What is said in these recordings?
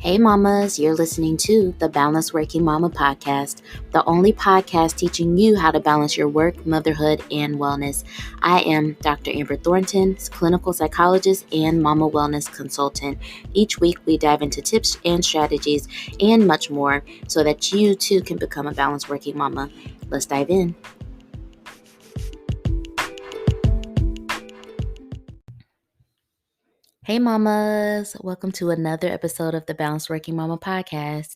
Hey mamas, you're listening to the Balanced Working Mama podcast, the only podcast teaching you how to balance your work, motherhood, and wellness. I am Dr. Amber Thornton, clinical psychologist and mama wellness consultant. Each week we dive into tips and strategies and much more so that you too can become a balanced working mama. Let's dive in. Hey mamas, welcome to another episode of the Balanced Working Mama podcast.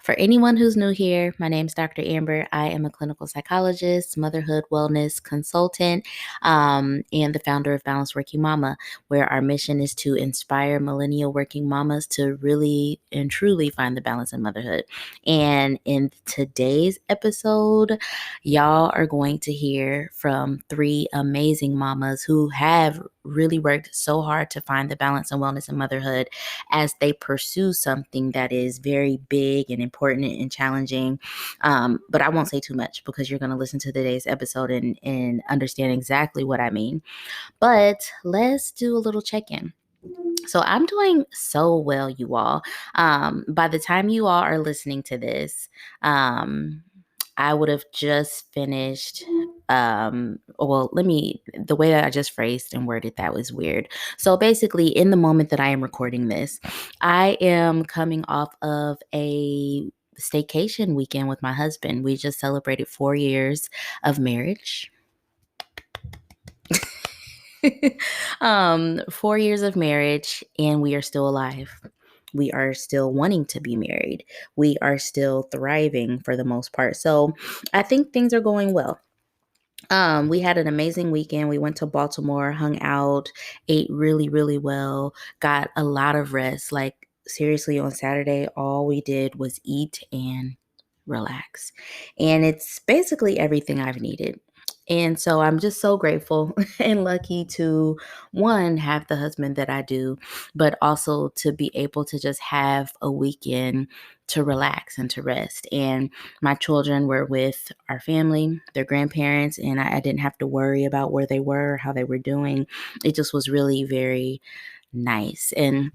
For anyone who's new here, my name is Dr. Amber. I am a clinical psychologist, motherhood wellness consultant, and the founder of Balanced Working Mama, where our mission is to inspire millennial working mamas to really and truly find the balance in motherhood. And in today's episode, y'all are going to hear from three amazing mamas who have really worked so hard to find the balance and wellness in motherhood as they pursue something that is very big and important and challenging. But I won't say too much because you're going to listen to today's episode and understand exactly what I mean. But let's do a little check-in. So I'm doing so well, you all. By the time you all are listening to this, I would have just finished. The way that I just phrased and worded that was weird. So basically, in the moment that I am recording this, I am coming off of a staycation weekend with my husband. We just celebrated 4 years of marriage. 4 years of marriage, and we are still alive. We are still wanting to be married. We are still thriving for the most part. So I think things are going well. We had an amazing weekend. We went to Baltimore, hung out, ate really, really well, got a lot of rest. Like seriously, on Saturday, all we did was eat and relax. And it's basically everything I've needed. And so I'm just so grateful and lucky to, one, have the husband that I do, but also to be able to just have a weekend to relax and to rest. And my children were with our family, their grandparents, and I didn't have to worry about where they were, how they were doing. It just was really very nice. And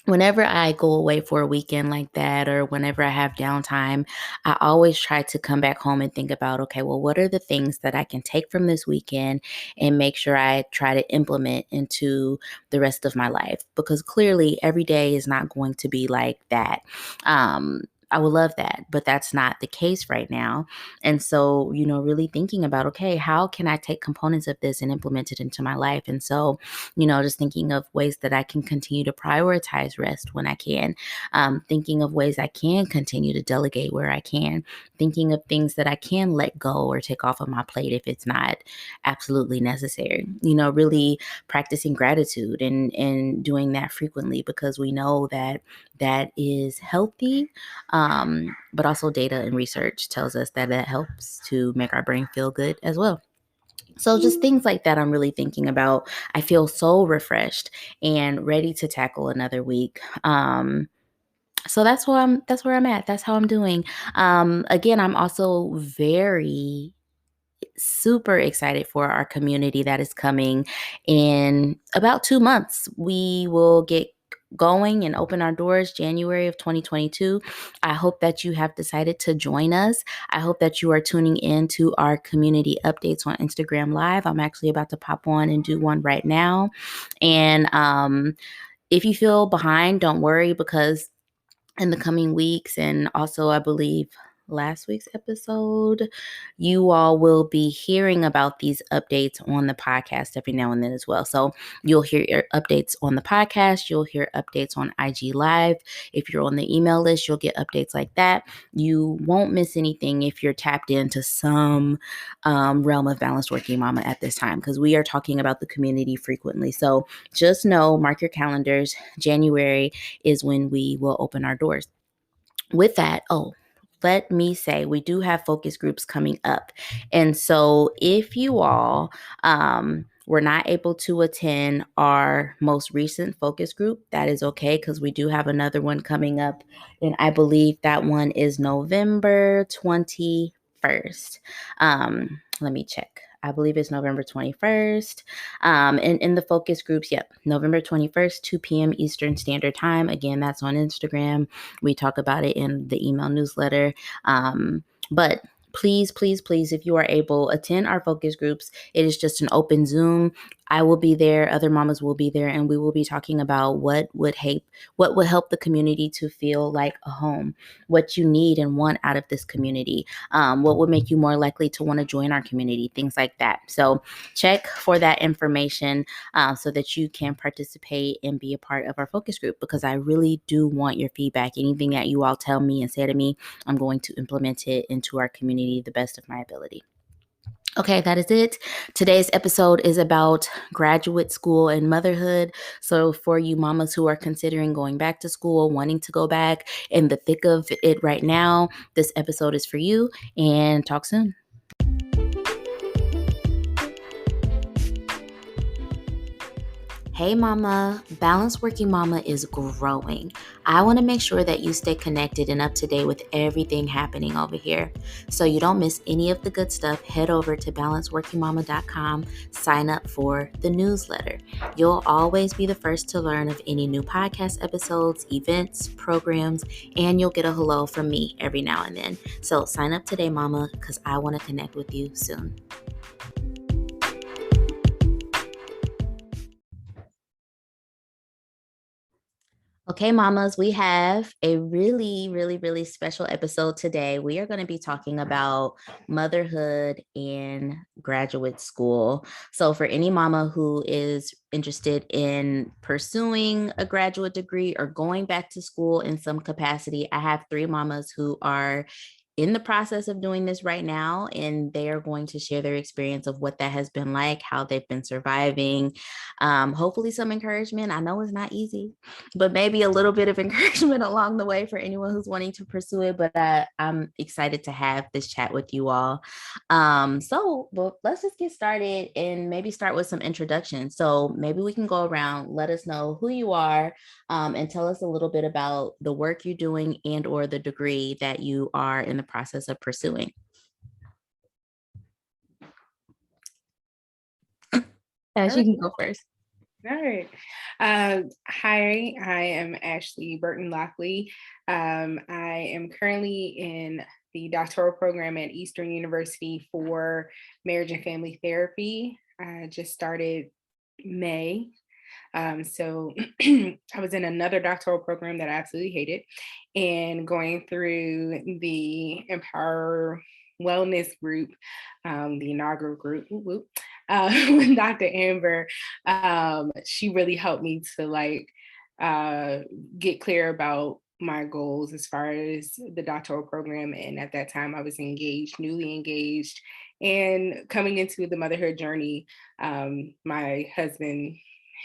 whenever I go away for a weekend like that, or whenever I have downtime, I always try to come back home and think about, okay, well, what are the things that I can take from this weekend and make sure I try to implement into the rest of my life? Because clearly every day is not going to be like that. I would love that, but that's not the case right now. And so, really thinking about, okay, how can I take components of this and implement it into my life? And so, just thinking of ways that I can continue to prioritize rest when I can, thinking of ways I can continue to delegate where I can, thinking of things that I can let go or take off of my plate if it's not absolutely necessary, really practicing gratitude and doing that frequently, because we know that that is healthy. But also data and research tells us that that helps to make our brain feel good as well. So just things like that I'm really thinking about. I feel so refreshed and ready to tackle another week. So that's where I'm at. That's how I'm doing. Again, I'm also very super excited for our community that is coming in about 2 months. We will get going and open our doors January of 2022. I hope that you have decided to join us. I hope that you are tuning in to our community updates on Instagram Live. I'm actually about to pop on and do one right now. And if you feel behind, don't worry, because in the coming weeks, and also I believe last week's episode, you all will be hearing about these updates on the podcast every now and then as well. So you'll hear updates on the podcast, you'll hear updates on IG Live. If you're on the email list, you'll get updates like that. You won't miss anything if you're tapped into some realm of balanced working mama at this time, because we are talking about the community frequently. So just know, mark your calendars, January is when we will open our doors. With that, let me say we do have focus groups coming up. And so if you all were not able to attend our most recent focus group, that is okay, because we do have another one coming up. And I believe that one is November 21st. Let me check. I believe it's November 21st. And in the focus groups, yep, November 21st, 2 p.m. Eastern Standard Time. Again, that's on Instagram. We talk about it in the email newsletter. But please, please, please, if you are able, attend our focus groups. It is just an open Zoom. I will be there. Other mamas will be there, and we will be talking about what would help the community to feel like a home, what you need and want out of this community, what would make you more likely to want to join our community, things like that. So check for that information so that you can participate and be a part of our focus group, because I really do want your feedback. Anything that you all tell me and say to me, I'm going to implement it into our community the best of my ability. Okay, that is it. Today's episode is about graduate school and motherhood. So, for you mamas who are considering going back to school, wanting to go back in the thick of it right now, this episode is for you. And talk soon. Hey mama, Balanced Working Mama is growing. I want to make sure that you stay connected and up to date with everything happening over here. So you don't miss any of the good stuff, head over to balancedworkingmama.com, sign up for the newsletter. You'll always be the first to learn of any new podcast episodes, events, programs, and you'll get a hello from me every now and then. So sign up today, mama, because I want to connect with you soon. Okay, mamas, we have a really, really, really special episode today. We are going to be talking about motherhood in graduate school. So, for any mama who is interested in pursuing a graduate degree or going back to school in some capacity, I have 3 mamas who are in the process of doing this right now, and they are going to share their experience of what that has been like, how they've been surviving. Hopefully, some encouragement. I know it's not easy, but maybe a little bit of encouragement along the way for anyone who's wanting to pursue it. But I'm excited to have this chat with you all. Well, let's just get started and maybe start with some introductions. So maybe we can go around, let us know who you are, and tell us a little bit about the work you're doing and or the degree that you are in the process of pursuing. She can go first. All right. Hi, I am Ashley Burton Lockley. I am currently in the doctoral program at Eastern University for marriage and family therapy. I just started May. So I was in another doctoral program that I absolutely hated, and going through the Empower Wellness group, the inaugural group, with Dr. Amber. She really helped me to get clear about my goals as far as the doctoral program. And at that time I was engaged, newly engaged, and coming into the motherhood journey. My husband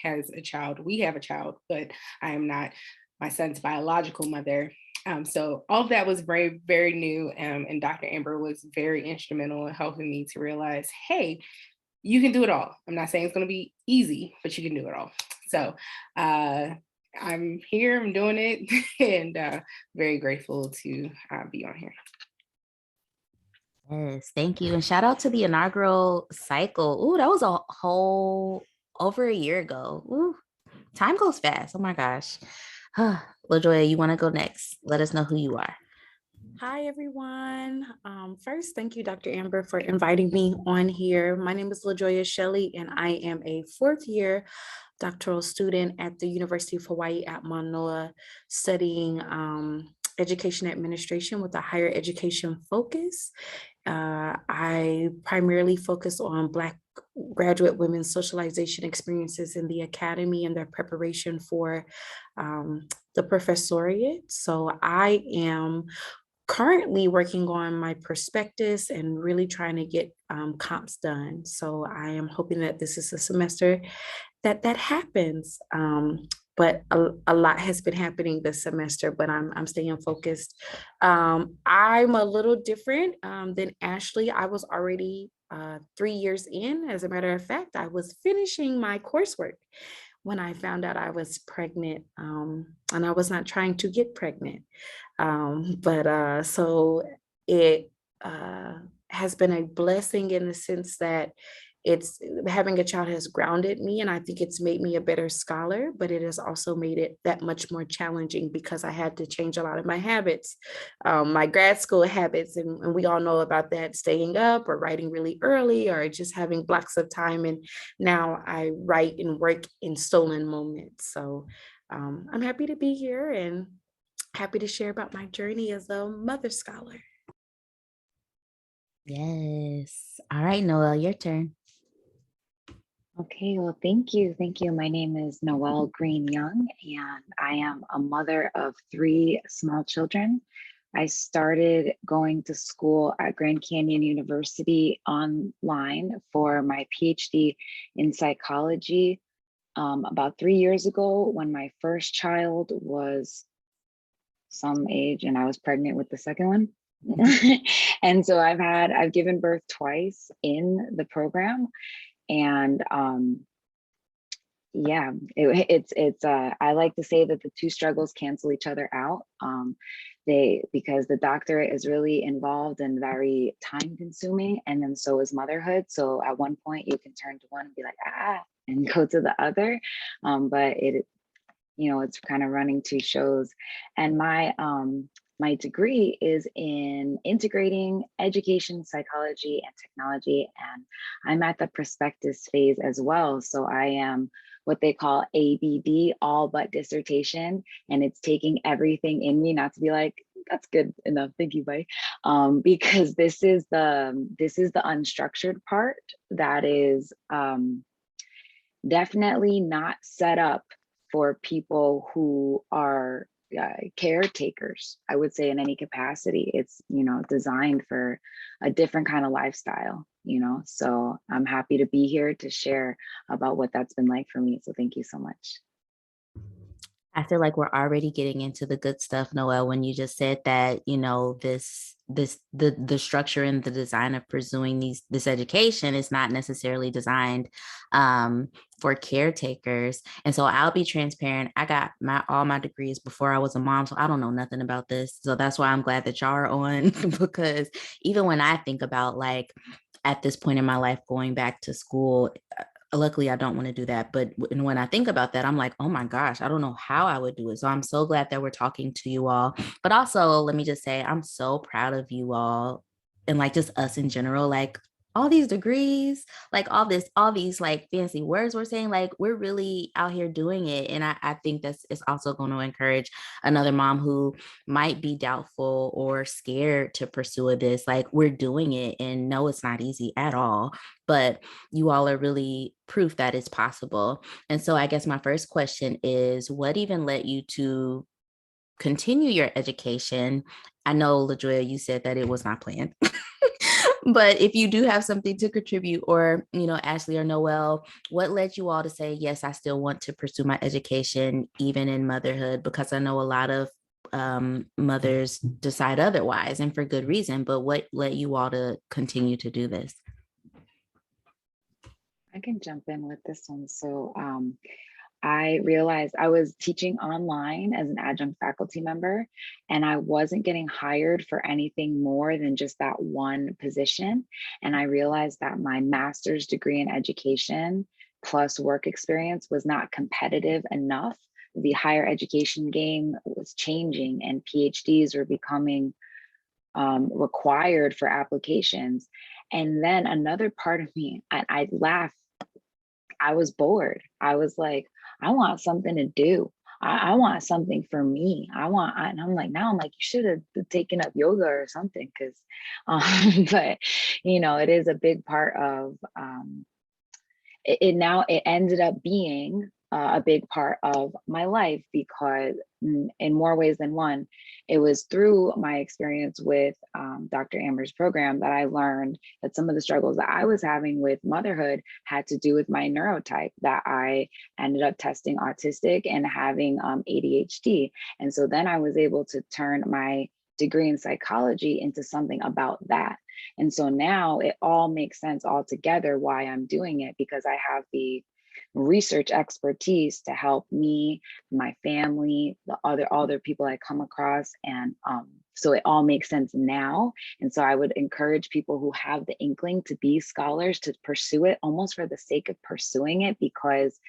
has a child. We have a child, but I am not my son's biological mother. So all of that was very, very new. And Dr. Amber was very instrumental in helping me to realize, hey, you can do it all. I'm not saying it's going to be easy, but you can do it all. So I'm here, I'm doing it, and very grateful to be on here. Yes, thank you. And shout out to the inaugural cycle. Ooh, that was a whole over a year ago. Ooh, time goes fast. Oh my gosh. LaJoya, you want to go next? Let us know who you are. Hi, everyone. First, thank you, Dr. Amber, for inviting me on here. My name is LaJoya Shelley, and I am a 4th-year doctoral student at the University of Hawaii at Manoa, studying education administration with a higher education focus. I primarily focus on Black graduate women's socialization experiences in the academy and their preparation for the professoriate. So I am currently working on my prospectus and really trying to get comps done. So I am hoping that this is a semester that happens. But a lot has been happening this semester, but I'm staying focused. I'm a little different than Ashley. I was already 3 years in. As a matter of fact, I was finishing my coursework when I found out I was pregnant, and I was not trying to get pregnant. So it has been a blessing in the sense that it's having a child has grounded me, and I think it's made me a better scholar, but it has also made it that much more challenging because I had to change a lot of my habits, my grad school habits, and we all know about that, staying up or writing really early or just having blocks of time. And now I write and work in stolen moments. So I'm happy to be here and happy to share about my journey as a mother scholar. Yes. All right, Noel, your turn. Okay, well, thank you. Thank you. My name is Noelle Green Young, and I am a mother of 3 small children. I started going to school at Grand Canyon University online for my PhD in psychology about 3 years ago when my first child was some age and I was pregnant with the second one. And so I've given birth twice in the program. And yeah, it's I like to say that the 2 struggles cancel each other out. Because the doctorate is really involved and very time consuming, and then so is motherhood. So at one point you can turn to one and be like, and go to the other. But it's kind of running 2 shows. And my degree is in integrating education, psychology, and technology. And I'm at the prospectus phase as well. So I am what they call ABD, all but dissertation. And it's taking everything in me, not to be like, that's good enough, thank you, bye. Because this is the unstructured part that is definitely not set up for people who are caretakers, I would say, in any capacity. It's, designed for a different kind of lifestyle, so I'm happy to be here to share about what that's been like for me. So thank you so much. I feel like we're already getting into the good stuff, Noel, when you just said that, the structure and the design of pursuing this education is not necessarily designed for caretakers. And so I'll be transparent. I got all my degrees before I was a mom, so I don't know nothing about this. So that's why I'm glad that y'all are on, because even when I think about, like, at this point in my life, going back to school, luckily I don't want to do that, but when I think about that, I'm like, oh my gosh, I don't know how I would do it. So I'm so glad that we're talking to you all. But also, let me just say, I'm so proud of you all, and like just us in general, like all these degrees, like all these like fancy words we're saying, like we're really out here doing it. And I think that's it's also going to encourage another mom who might be doubtful or scared to pursue this. Like, we're doing it, and no, it's not easy at all, but you all are really proof that it's possible. And so I guess my first question is, what even led you to continue your education? I know, LaJoya, you said that it was not planned. But if you do have something to contribute, or, Ashley or Noel, what led you all to say, yes, I still want to pursue my education, even in motherhood? Because I know a lot of mothers decide otherwise, and for good reason. But what led you all to continue to do this? I can jump in with this one. So I realized I was teaching online as an adjunct faculty member, and I wasn't getting hired for anything more than just that one position. And I realized that my master's degree in education plus work experience was not competitive enough. The higher education game was changing, and PhDs were becoming required for applications. And then another part of me, I laugh, I was bored. I was like, I want something to do. I want something for me. And I'm like, now I'm like, you should have taken up yoga or something. Cause, but it is a big part of, it ended up being a big part of my life, because in more ways than one, it was through my experience with Dr. Amber's program that I learned that some of the struggles that I was having with motherhood had to do with my neurotype, that I ended up testing autistic and having ADHD. And so then I was able to turn my degree in psychology into something about that. And so now it all makes sense all together why I'm doing it, because I have the research expertise to help me, my family, the other people I come across, and So it all makes sense now. And so I would encourage people who have the inkling to be scholars to pursue it almost for the sake of pursuing it, because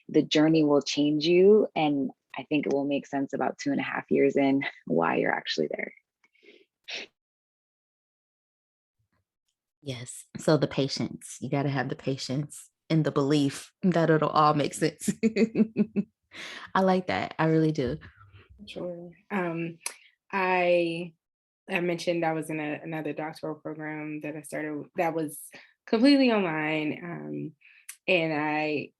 the journey will change you. And I think it will make sense about 2.5 years in why you're actually there. Yes. So the patience, you got to have the patience and the belief that it'll all make sense. I like that. I really do. Sure. I mentioned I was in another doctoral program that I started that was completely online. And I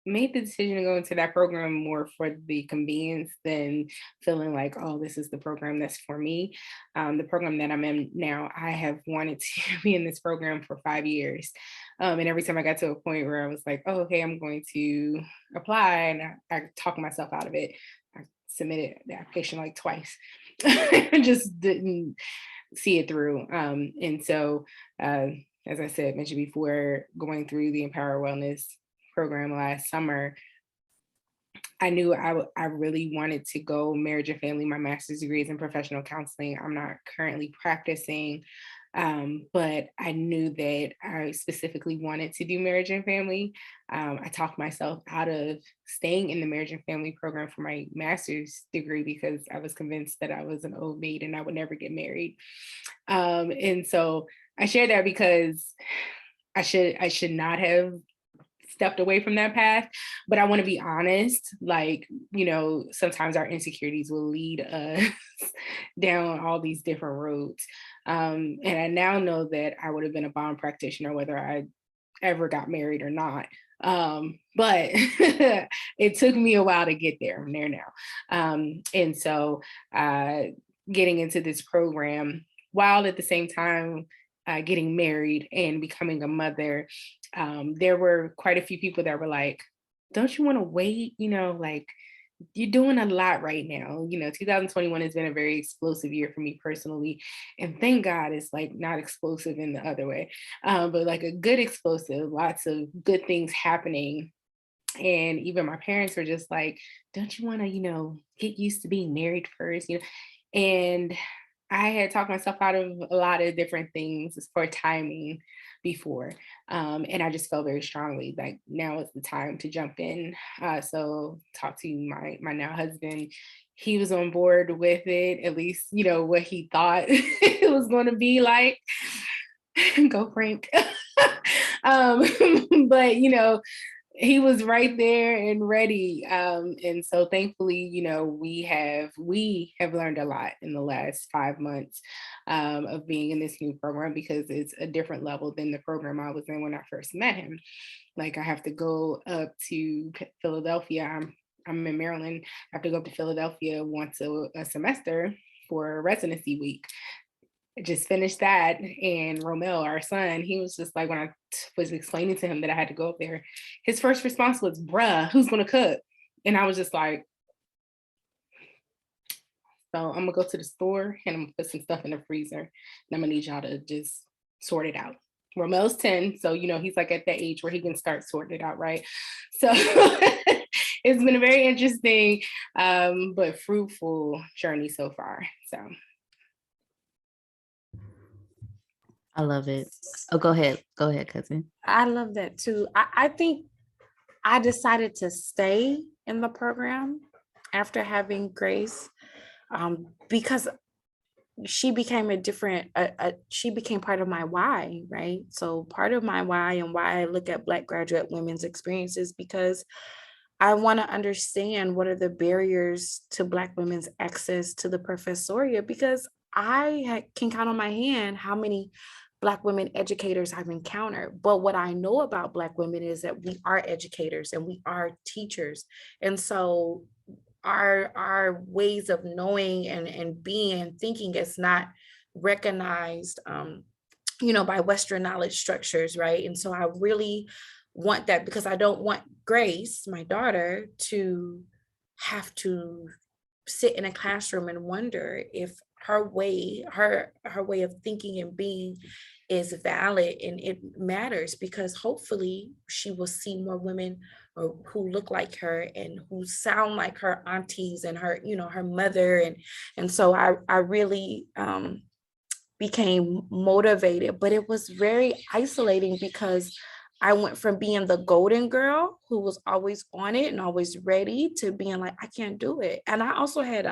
made the decision to go into that program more for the convenience than feeling like, oh, this is the program that's for me. The program that I'm in now, I have wanted to be in this program for 5 years. And every time I got to a point where I was like, oh, okay, I'm going to apply, and I talked myself out of it. I submitted the application like twice. I just didn't see it through. And so, as I said, mentioned before, going through the Empower Wellness program last summer, I knew I really wanted to go marriage and family. My master's degree is in professional counseling. I'm not currently practicing, but I knew that I specifically wanted to do marriage and family. I talked myself out of staying in the marriage and family program for my master's degree because I was convinced that I was an old maid and I would never get married. And so I share that because I should not have stepped away from that path, but I want to be honest, like, sometimes our insecurities will lead us down all these different roads. And I now know that I would have been a bomb practitioner whether I ever got married or not. But it took me a while to get there. I'm there now. And so getting into this program while at the same time getting married and becoming a mother, there were quite a few people that were like, don't you want to wait? Like, you're doing a lot right now. 2021 has been a very explosive year for me personally. And thank God it's like not explosive in the other way, but like a good explosive, lots of good things happening. And even my parents were just like, don't you want to, get used to being married first? And I had talked myself out of a lot of different things for timing before. And I just felt very strongly like now is the time to jump in. So talk to my now husband. He was on board with it, at least, what he thought it was going to be like. Go Frank. But, he was right there and ready. And so thankfully, we have learned a lot in the last 5 months of being in this new program, because it's a different level than the program I was in when I first met him. Like, I have to go up to Philadelphia. I'm in Maryland. I have to go up to Philadelphia once a semester for a residency week. I just finished that, and Romel, our son, he was just like, when I was explaining to him that I had to go up there, his first response was, bruh, who's gonna cook? And I was just like, so I'm gonna go to the store and I'm gonna put some stuff in the freezer, and I'm gonna need y'all to just sort it out. Romel's 10, so he's like at that age where he can start sorting it out, right? So it's been a very interesting but fruitful journey so far. So I love it. Oh, go ahead. Go ahead, cousin. I love that too. I think I decided to stay in the program after having Grace, because she became she became part of my why, right? So part of my why and why I look at Black graduate women's experiences, because I want to understand what are the barriers to Black women's access to the professoriate, because I can count on my hand how many Black women educators I've encountered. But what I know about Black women is that we are educators and we are teachers. And so our ways of knowing and being and thinking is not recognized by Western knowledge structures, right? And so I really want that, because I don't want Grace, my daughter, to have to sit in a classroom and wonder if her way of thinking and being is valid and it matters, because hopefully she will see more women or who look like her and who sound like her aunties and her, you know, her mother. And so I really became motivated, but it was very isolating because I went from being the golden girl who was always on it and always ready to being like, I can't do it. And I also had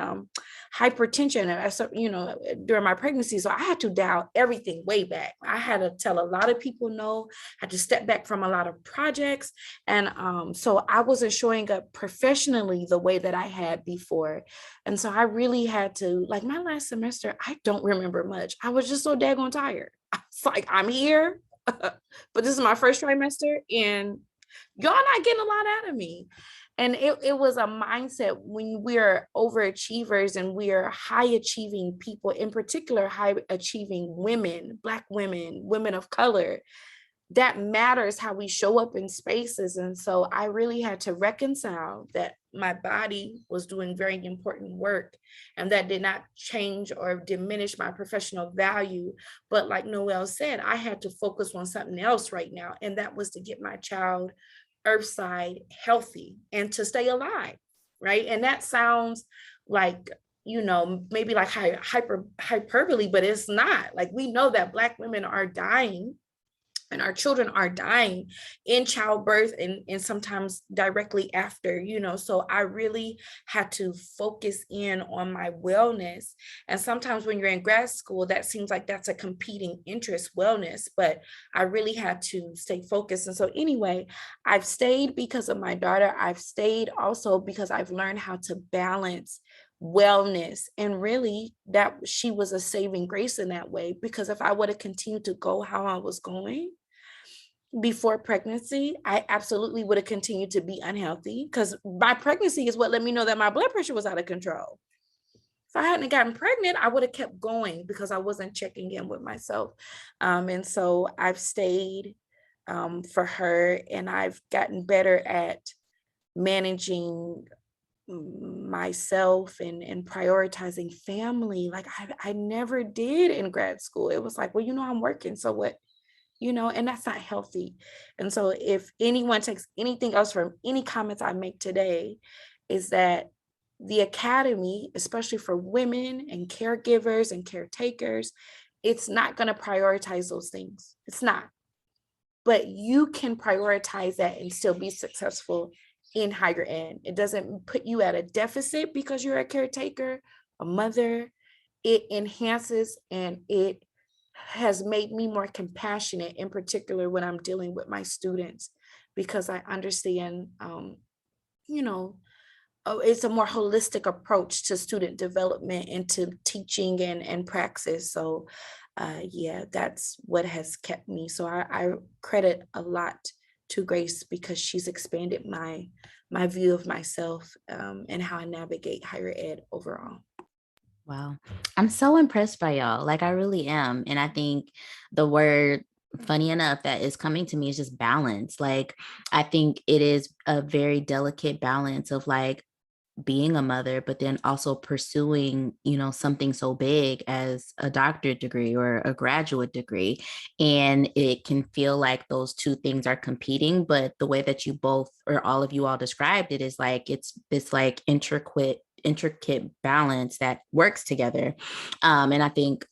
hypertension, and you know, during my pregnancy. So I had to dial everything way back. I had to tell a lot of people no, I had to step back from a lot of projects. And so I wasn't showing up professionally the way that I had before. And so I really had to, like my last semester, I don't remember much. I was just so daggone tired. I was like, I'm here, but this is my first trimester and y'all not getting a lot out of me. And it was a mindset when we're overachievers and we are high achieving people, in particular, high achieving women, Black women, women of color, that matters how we show up in spaces. And so I really had to reconcile that my body was doing very important work, and that did not change or diminish my professional value. But like Noelle said, I had to focus on something else right now, and that was to get my child earthside healthy and to stay alive, right? And that sounds like, you know, maybe like hyperbole, but it's not. Like, we know that Black women are dying and our children are dying in childbirth and sometimes directly after, you know. So I really had to focus in on my wellness. And sometimes when you're in grad school, that seems like that's a competing interest, wellness, but I really had to stay focused. And so anyway, I've stayed because of my daughter. I've stayed also because I've learned how to balance wellness, and really that she was a saving grace in that way, because if I would have continued to go how I was going before pregnancy, I absolutely would have continued to be unhealthy, because my pregnancy is what let me know that my blood pressure was out of control. If I hadn't gotten pregnant, I would have kept going because I wasn't checking in with myself. And so I've stayed for her, and I've gotten better at managing myself and prioritizing family. Like I never did in grad school. It was like, well, you know, I'm working, so what? You know, and that's not healthy. And so if anyone takes anything else from any comments I make today, is that the academy, especially for women and caregivers and caretakers, it's not going to prioritize those things. It's not. But you can prioritize that and still be successful in higher ed. It doesn't put you at a deficit because you're a caretaker, a mother. It enhances, and it has made me more compassionate, in particular when I'm dealing with my students, because I understand, you know, it's a more holistic approach to student development and to teaching and praxis. So yeah, that's what has kept me. So I credit a lot to Grace, because she's expanded my view of myself and how I navigate higher ed overall. Wow. I'm so impressed by y'all. Like, I really am. And I think the word, funny enough, that is coming to me is just balance. Like, I think it is a very delicate balance of like being a mother, but then also pursuing, you know, something so big as a doctorate degree or a graduate degree. And it can feel like those two things are competing, but the way that you both, or all of you all described it, is like it's this like intricate balance that works together. And I think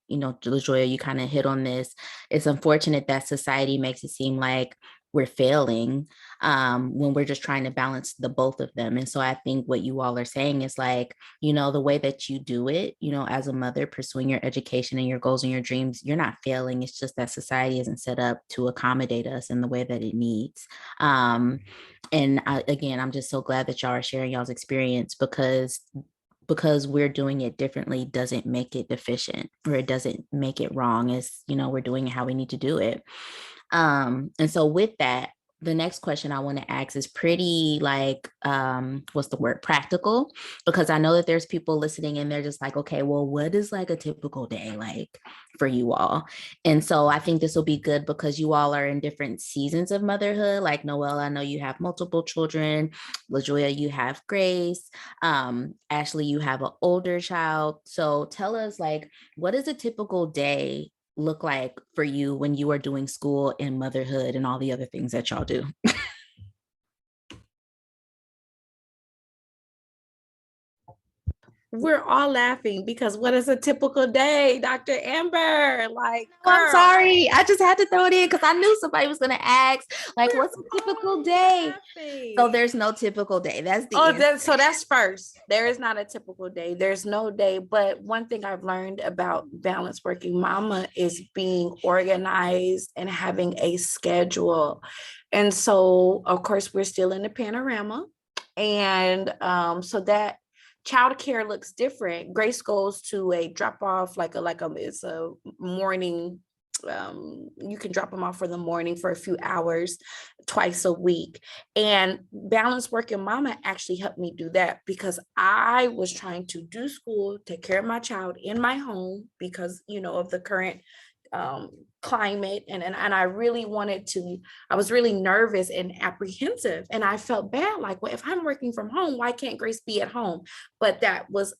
you know, LaJoya, you kind of hit on this. It's unfortunate that society makes it seem like we're failing when we're just trying to balance the both of them. And so I think what you all are saying is like, you know, the way that you do it, you know, as a mother pursuing your education and your goals and your dreams, you're not failing. It's just that society isn't set up to accommodate us in the way that it needs. And again, I'm just so glad that y'all are sharing y'all's experience, because we're doing it differently doesn't make it deficient, or it doesn't make it wrong. It's, you know, we're doing it how we need to do it. And so with that, the next question I want to ask is pretty like, what's the word? Practical, because I know that there's people listening and they're just like, okay, well, what is like a typical day like for you all? And so I think this will be good because you all are in different seasons of motherhood. Like Noelle, I know you have multiple children. LaJoya, you have Grace. Ashley, you have an older child. So tell us, like, what is a typical day look like for you when you are doing school and motherhood and all the other things that y'all do? We're all laughing because what is a typical day, Dr. Amber? Like, Oh, I'm girl, sorry. I just had to throw it in because I knew somebody was going to ask, like, we're what's a typical all day? laughing. So there's no typical day. That's the answer. So that's first. There is not a typical day. There's no day. But one thing I've learned about balanced working mama is being organized and having a schedule. And so, of course, we're still in the panorama. And so that childcare looks different. Grace goes to a drop off, it's a morning. You can drop them off for the morning for a few hours twice a week. And balanced working mama actually helped me do that because I was trying to do school, take care of my child in my home because, of the current climate. And I really I was really nervous and apprehensive. And I felt bad, like, well, if I'm working from home, why can't Grace be at home? But that was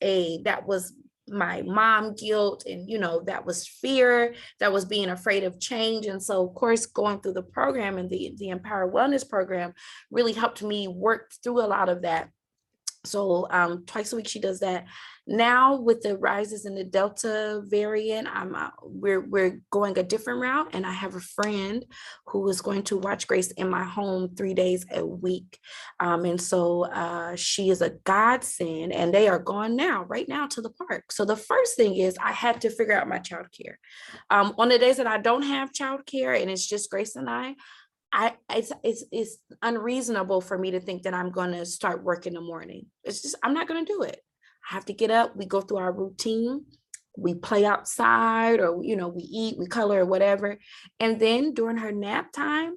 my mom guilt, and that was fear, that was being afraid of change. And so, of course, going through the program and the Empower Wellness program really helped me work through a lot of that. So twice a week she does that. Now with the rises in the Delta variant, we're going a different route, and I have a friend who is going to watch Grace in my home 3 days a week. And so she is a godsend, and they are gone right now to the park. So the first thing is I had to figure out my childcare. On the days that I don't have childcare and it's just Grace and it's unreasonable for me to think that I'm going to start work in the morning. It's just, I'm not going to do it. I have to get up. We go through our routine. We play outside, or, we eat, we color, or whatever. And then during her nap time,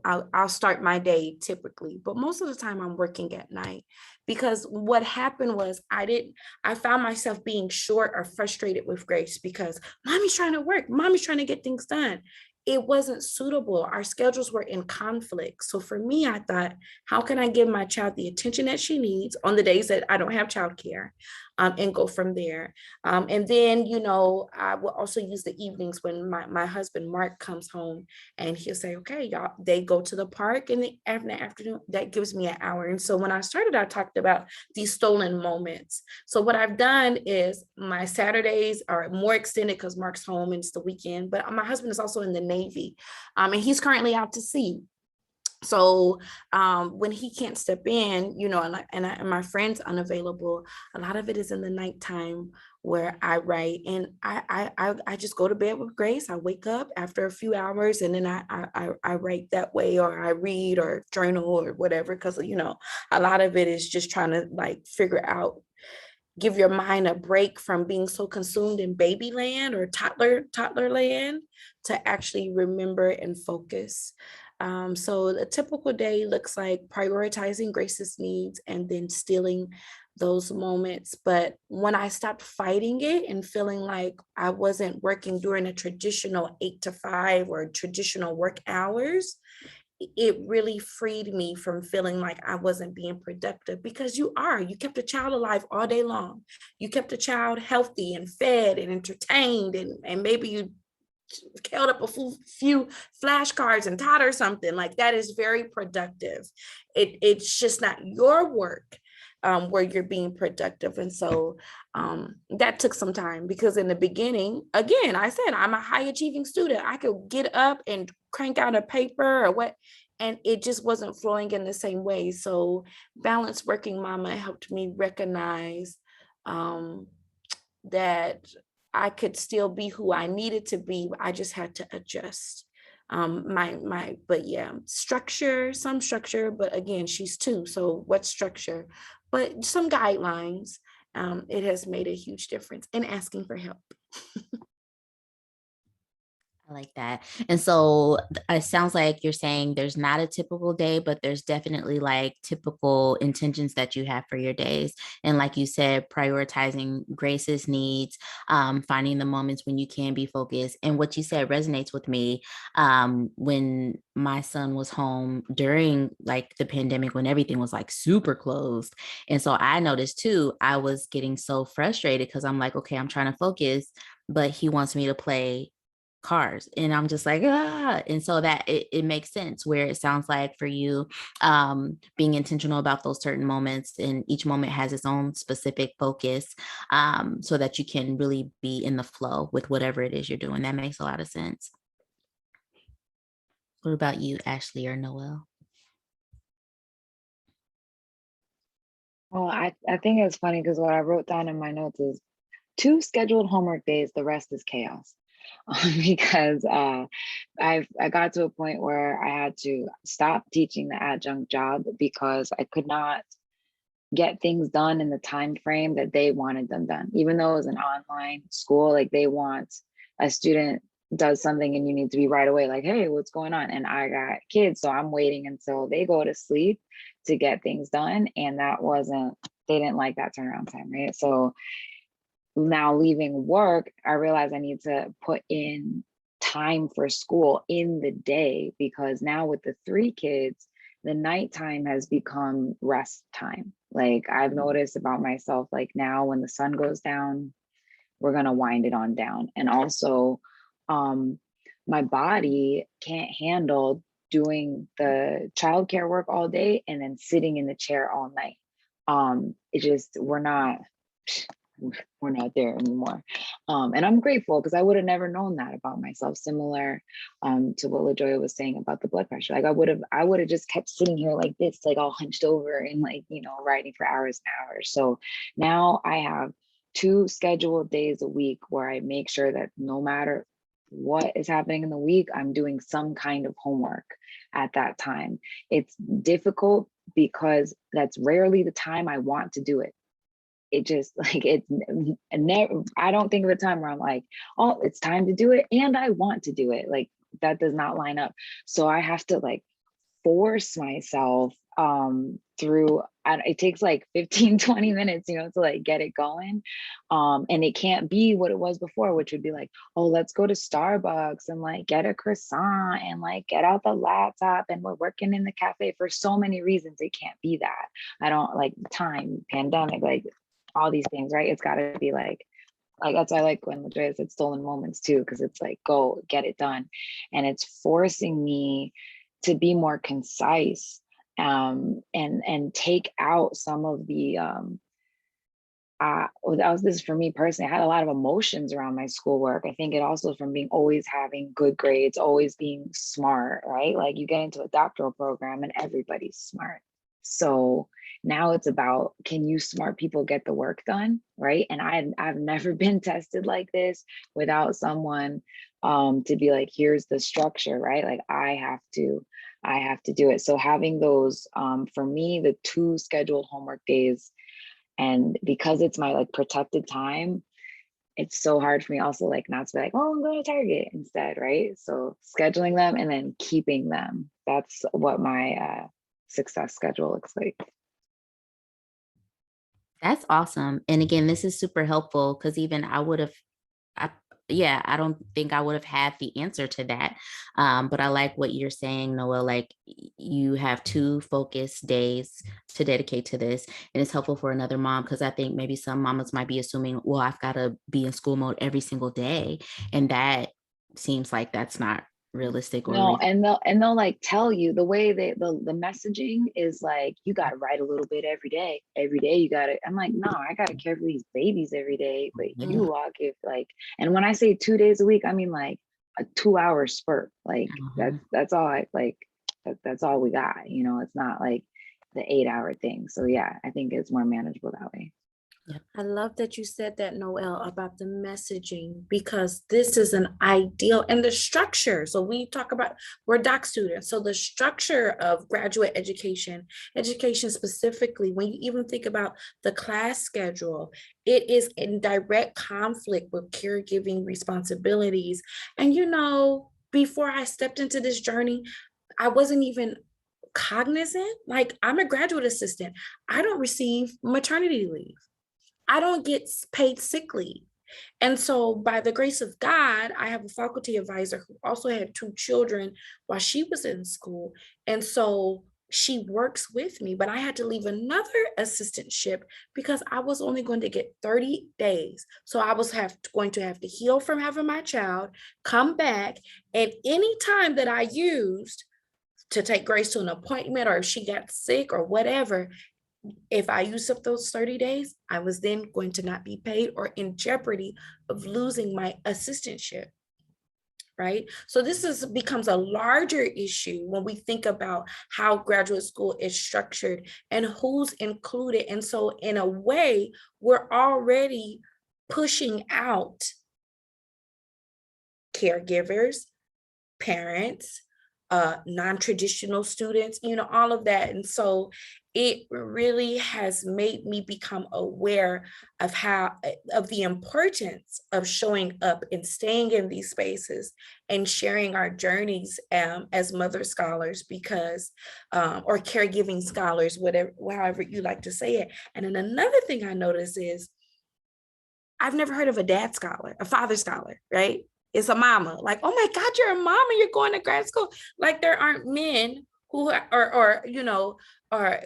I'll start my day typically, but most of the time I'm working at night, because what happened was I found myself being short or frustrated with Grace because mommy's trying to work, mommy's trying to get things done. It wasn't suitable. Our schedules were in conflict. So for me, I thought, how can I give my child the attention that she needs on the days that I don't have childcare, and go from there. And then, I will also use the evenings when my husband, Mark, comes home, and he'll say, okay, y'all, they go to the park in the afternoon. That gives me an hour. And so when I started, I talked about these stolen moments. So what I've done is my Saturdays are more extended because Mark's home and it's the weekend, but my husband is also in the Navy, and he's currently out to sea. So when he can't step in, and my friend's unavailable, a lot of it is in the nighttime where I write, and I just go to bed with Grace. I wake up after a few hours, and then I write that way, or I read or journal or whatever, because a lot of it is just trying to figure out, give your mind a break from being so consumed in baby land or toddler land to actually remember and focus. So a typical day looks like prioritizing Grace's needs and then stealing those moments. But when I stopped fighting it and feeling like I wasn't working during a traditional 8 to 5 or traditional work hours, it really freed me from feeling like I wasn't being productive, because you kept a child alive all day long. You kept a child healthy and fed and entertained, and maybe you held up a few flashcards and taught her something. Like, that is very productive. It's just not your work where you're being productive. And so that took some time, because in the beginning, again, I said, I'm a high achieving student. I could get up and crank out a paper or what, and it just wasn't flowing in the same way. So balanced working mama helped me recognize that I could still be who I needed to be. I just had to adjust but yeah, some structure, but again, she's 2. So what structure, but some guidelines. It has made a huge difference in asking for help. I like that. And so it sounds like you're saying there's not a typical day, but there's definitely typical intentions that you have for your days. And like you said, prioritizing Grace's needs, finding the moments when you can be focused. And what you said resonates with me. When my son was home during the pandemic, when everything was super closed. And so I noticed too, I was getting so frustrated because I'm like, okay, I'm trying to focus, but he wants me to play cars. And I'm just like, ah. And so that it makes sense where it sounds like for you, being intentional about those certain moments, and each moment has its own specific focus, so that you can really be in the flow with whatever it is you're doing. That makes a lot of sense. What about you, Ashley or Noel? Well, I think it's funny because what I wrote down in my notes is 2 scheduled homework days, the rest is chaos. Because I got to a point where I had to stop teaching the adjunct job because I could not get things done in the time frame that they wanted them done. Even though it was an online school, like they want a student does something and you need to be right away, like, hey, what's going on? And I got kids, so I'm waiting until they go to sleep to get things done. And that wasn't, they didn't like that turnaround time, right? So now leaving work, I realized I need to put in time for school in the day, because now with the 3 kids, the nighttime has become rest time. Like I've noticed about myself, like now when the sun goes down, we're gonna wind it on down. And also, um, my body can't handle doing the childcare work all day and then sitting in the chair all night. It just, we're not there anymore. And I'm grateful because I would have never known that about myself, similar to what LaJoya was saying about the blood pressure. Like I would have just kept sitting here like this, like all hunched over and like, you know, writing for hours and hours. So now I have 2 scheduled days a week where I make sure that no matter what is happening in the week, I'm doing some kind of homework at that time. It's difficult because that's rarely the time I want to do it. It just like it's never, I don't think of a time where I'm like, oh, it's time to do it and I want to do it. Like that does not line up. So I have to like force myself through, and it takes like 15-20 minutes, you know, to like get it going. And it can't be what it was before, which would be like, oh, let's go to Starbucks and like get a croissant and like get out the laptop and we're working in the cafe. For so many reasons it can't be that. I don't like time, pandemic, like all these things, right? It's got to be like that's why I like when LaJoya said stolen moments too, because it's like go get it done. And it's forcing me to be more concise, and take out some of the this is for me personally. I had a lot of emotions around my schoolwork. I think it also from being always having good grades, always being smart, right? Like you get into a doctoral program and everybody's smart. So now it's about, can you smart people get the work done, right? And I've never been tested like this without someone to be like, here's the structure, right? Like I have to do it. So having those, for me, the 2 scheduled homework days, and because it's my like protected time, it's so hard for me also like not to be like, oh, I'm going to Target instead, right? So scheduling them and then keeping them. That's what my success schedule looks like. That's awesome. And again, this is super helpful because even I would have, I, yeah, I don't think I would have had the answer to that. But I like what you're saying, Noel. Like you have 2 focused days to dedicate to this. And it's helpful for another mom because I think maybe some mamas might be assuming, well, I've got to be in school mode every single day. And that seems like that's not realistic or No, and they'll like tell you the way the messaging is like, you got to write a little bit every day. Every day you got to. I'm like, no, I got to care for these babies every day. But you all give like, and when I say 2 days a week, I mean like a 2-hour spurt. Like that's all I like. That's all we got. You know, it's not like the 8-hour thing. So yeah, I think it's more manageable that way. I love that you said that, Noel, about the messaging, because this is an ideal and the structure. So we talk about, we're doc students. So the structure of graduate education specifically, when you even think about the class schedule, it is in direct conflict with caregiving responsibilities. And, you know, before I stepped into this journey, I wasn't even cognizant. Like I'm a graduate assistant. I don't receive maternity leave. I don't get paid sick leave. And so by the grace of God, I have a faculty advisor who also had 2 children while she was in school. And so she works with me, but I had to leave another assistantship because I was only going to get 30 days. So I was going to have to heal from having my child, come back, and any time that I used to take Grace to an appointment, or if she got sick or whatever, if I used up those 30 days, I was then going to not be paid or in jeopardy of losing my assistantship. Right? So becomes a larger issue when we think about how graduate school is structured and who's included. And so in a way, we're already pushing out caregivers, parents, non-traditional students, all of that. And so it really has made me become aware of the importance of showing up and staying in these spaces and sharing our journeys as mother scholars, because or caregiving scholars, whatever, however you like to say it. And then another thing I notice is I've never heard of a dad scholar, a father scholar, right? It's a mama. Like, oh my God, you're a mama, you're going to grad school. Like, there aren't men who or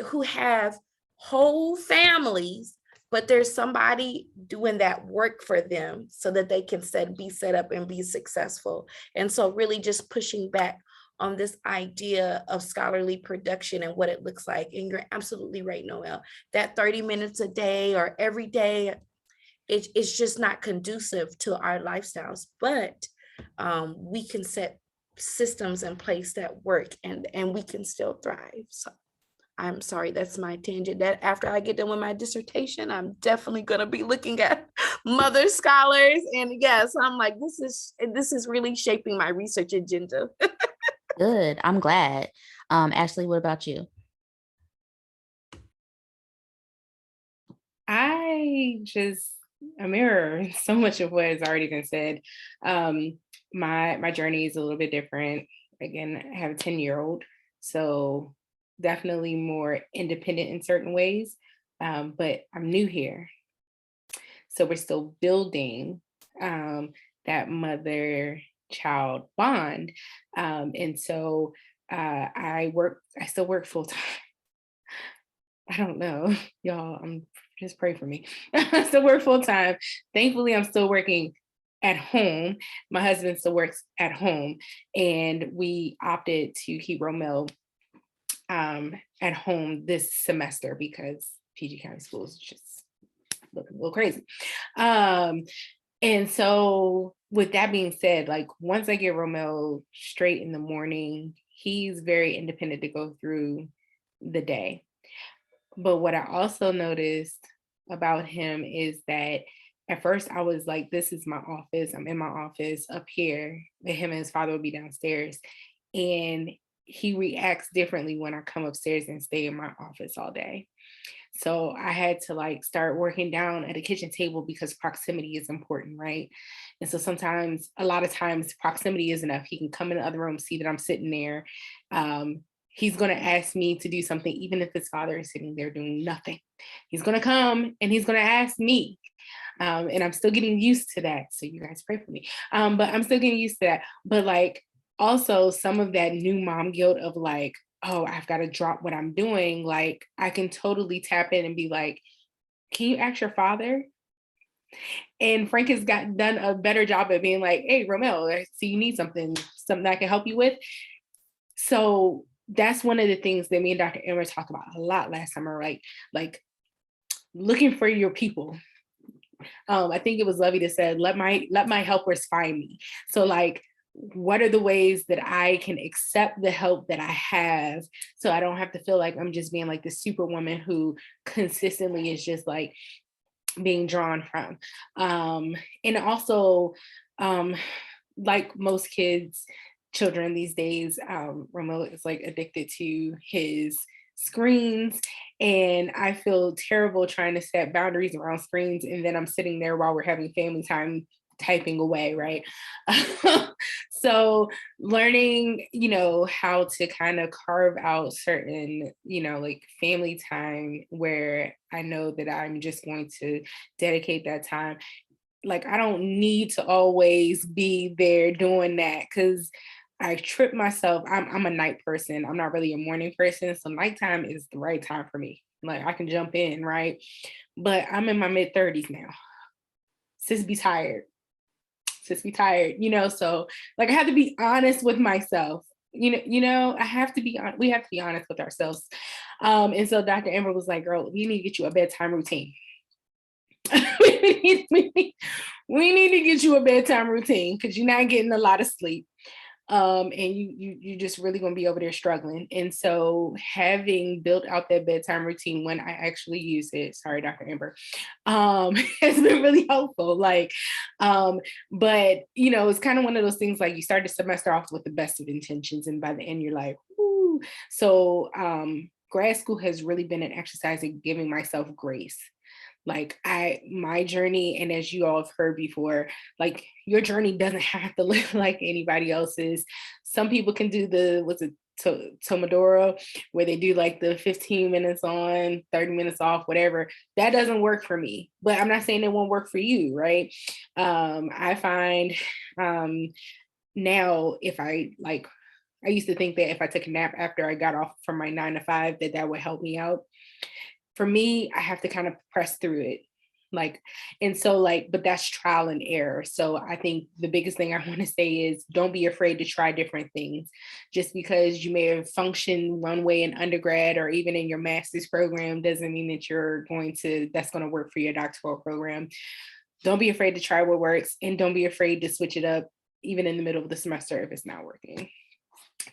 who have whole families, but there's somebody doing that work for them so that they can be set up and be successful. And so really just pushing back on this idea of scholarly production and what it looks like. And you're absolutely right, Noelle, that 30 minutes a day or every day, it's just not conducive to our lifestyles, but we can set systems in place that work, and we can still thrive. So I'm sorry, that's my tangent. That after I get done with my dissertation, I'm definitely going to be looking at mother scholars. And yes, I'm like, this is really shaping my research agenda. Good. I'm glad. Ashley, what about you? A mirror so much of what has already been said. My journey is a little bit different. Again, I have a 10-year-old, so definitely more independent in certain ways, but I'm new here. So we're still building that mother-child bond. And so I still work full-time. I don't know, y'all, just pray for me. I still work full time. Thankfully, I'm still working at home. My husband still works at home, and we opted to keep Romel at home this semester because PG County schools just look a little crazy. And so with that being said, like once I get Romel straight in the morning, he's very independent to go through the day. But what I also noticed about him is that at first I was like, this is my office. I'm in my office up here. And him and his father would be downstairs. And he reacts differently when I come upstairs and stay in my office all day. So I had to like start working down at a kitchen table because proximity is important, right? And so a lot of times proximity is enough. He can come in the other room, see that I'm sitting there. He's going to ask me to do something, even if his father is sitting there doing nothing. He's going to come and he's going to ask me. And I'm still getting used to that. So you guys pray for me. But I'm still getting used to that. But like also some of that new mom guilt of like, oh, I've got to drop what I'm doing. Like I can totally tap in and be like, can you ask your father? And Frank has done a better job at being like, hey, Romel, I see you need something I can help you with. So that's one of the things that me and Dr. Emmer talked about a lot last summer, right? Like looking for your people. I think it was Lovey that said, let my helpers find me. So like, what are the ways that I can accept the help that I have so I don't have to feel like I'm just being like the superwoman who consistently is just like being drawn from. And also, like most children these days, Romel is like addicted to his screens, and I feel terrible trying to set boundaries around screens, and then I'm sitting there while we're having family time typing away, right? So learning, how to kind of carve out certain, like family time where I know that I'm just going to dedicate that time. Like, I don't need to always be there doing that because I trip myself. I'm a night person. I'm not really a morning person. So nighttime is the right time for me. Like I can jump in, right? But I'm in my mid-30s now. Sis be tired. Sis be tired, so like I have to be honest with myself. I have to be we have to be honest with ourselves. And so Dr. Amber was like, girl, we need to get you a bedtime routine. we need to get you a bedtime routine because you're not getting a lot of sleep. And you just really gonna be over there struggling. And so having built out that bedtime routine when I actually use it, sorry, Dr. Amber, has been really helpful. Like, but it's kind of one of those things like you start the semester off with the best of intentions, and by the end you're like, whoo. So grad school has really been an exercise in giving myself grace. Like my journey, and as you all have heard before, like your journey doesn't have to look like anybody else's. Some people can do the Tomodoro, where they do like the 15 minutes on, 30 minutes off, whatever. That doesn't work for me, but I'm not saying it won't work for you, right? I find now if I used to think that if I took a nap after I got off from my 9 to 5, that would help me out. For me, I have to kind of press through it. But that's trial and error. So I think the biggest thing I want to say is don't be afraid to try different things. Just because you may have functioned one way in undergrad or even in your master's program doesn't mean that that's going to work for your doctoral program. Don't be afraid to try what works, and don't be afraid to switch it up even in the middle of the semester if it's not working.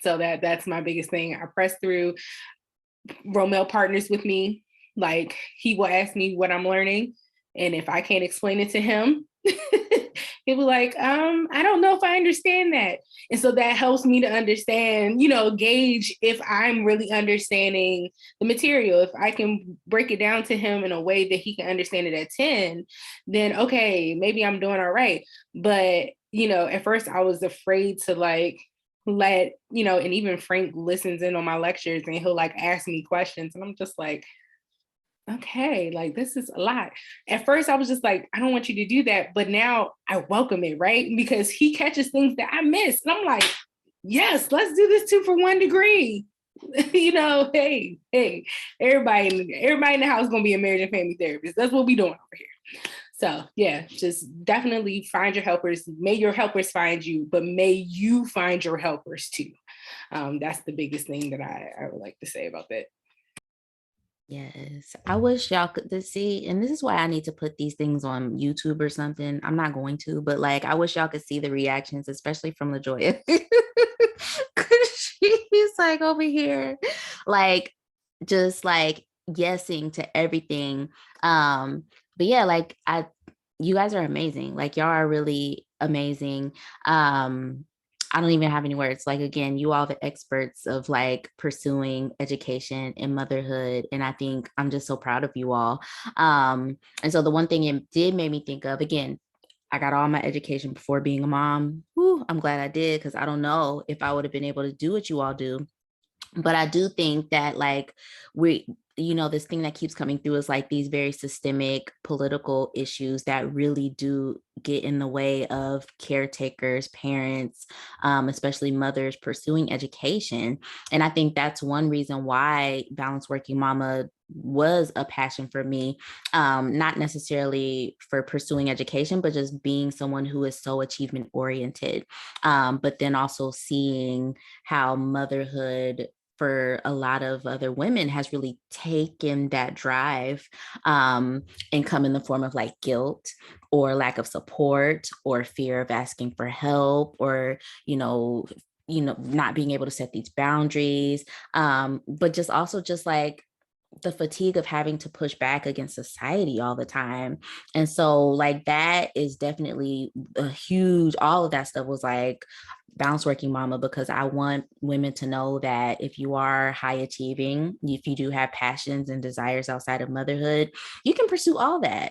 So that's my biggest thing. I press through. Romel partners with me. Like he will ask me what I'm learning, and if I can't explain it to him, he'll be like, I don't know if I understand that. And so that helps me to understand, gauge if I'm really understanding the material. If I can break it down to him in a way that he can understand it at 10, then okay, maybe I'm doing all right. But, at first I was afraid to let, and even Frank listens in on my lectures and he'll ask me questions. And I'm just like, okay, this is a lot. At first I was just like, I don't want you to do that. But now I welcome it, right? Because he catches things that I miss. And I'm like, yes, let's do this 2-for-1 degree. Hey, everybody in the house is gonna be a marriage and family therapist. That's what we doing over here. So yeah, just definitely find your helpers. May your helpers find you, but may you find your helpers too. That's the biggest thing that I would like to say about that. Yes, I wish y'all could see, and this is why I need to put these things on YouTube or something. I'm not going to, but I wish y'all could see the reactions, especially from LaJoya. Cause she's over here, just guessing to everything. But yeah, you guys are amazing. Y'all are really amazing. I don't even have any words. Again, you all the experts of pursuing education and motherhood. And I think I'm just so proud of you all. And so the one thing it did make me think of, again, I got all my education before being a mom. Whew, I'm glad I did, because I don't know if I would have been able to do what you all do. But I do think that this thing that keeps coming through is these very systemic political issues that really do get in the way of caretakers, parents, especially mothers pursuing education. And I think that's one reason why Balanced Working Mama was a passion for me, not necessarily for pursuing education, but just being someone who is so achievement oriented, but then also seeing how motherhood for a lot of other women has really taken that drive and come in the form of guilt or lack of support or fear of asking for help or, not being able to set these boundaries. But just also just the fatigue of having to push back against society all the time. And so that is definitely a huge, all of that stuff was Balanced Working Mama, because I want women to know that if you are high achieving, if you do have passions and desires outside of motherhood, you can pursue all that.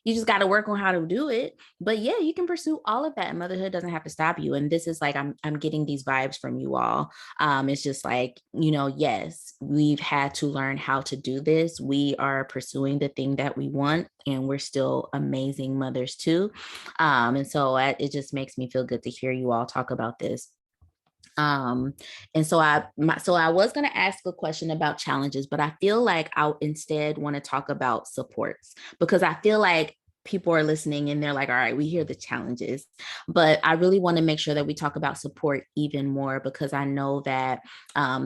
You just got to work on how to do it. But yeah, you can pursue all of that. And motherhood doesn't have to stop you. And this is I'm getting these vibes from you all. It's just yes, we've had to learn how to do this. We are pursuing the thing that we want, and we're still amazing mothers too. And so it just makes me feel good to hear you all talk about this. Um, and so I was going to ask a question about challenges, but I feel like I instead want to talk about supports, because I feel like people are listening and they're like, all right, we hear the challenges, but I really want to make sure that we talk about support even more, because I know that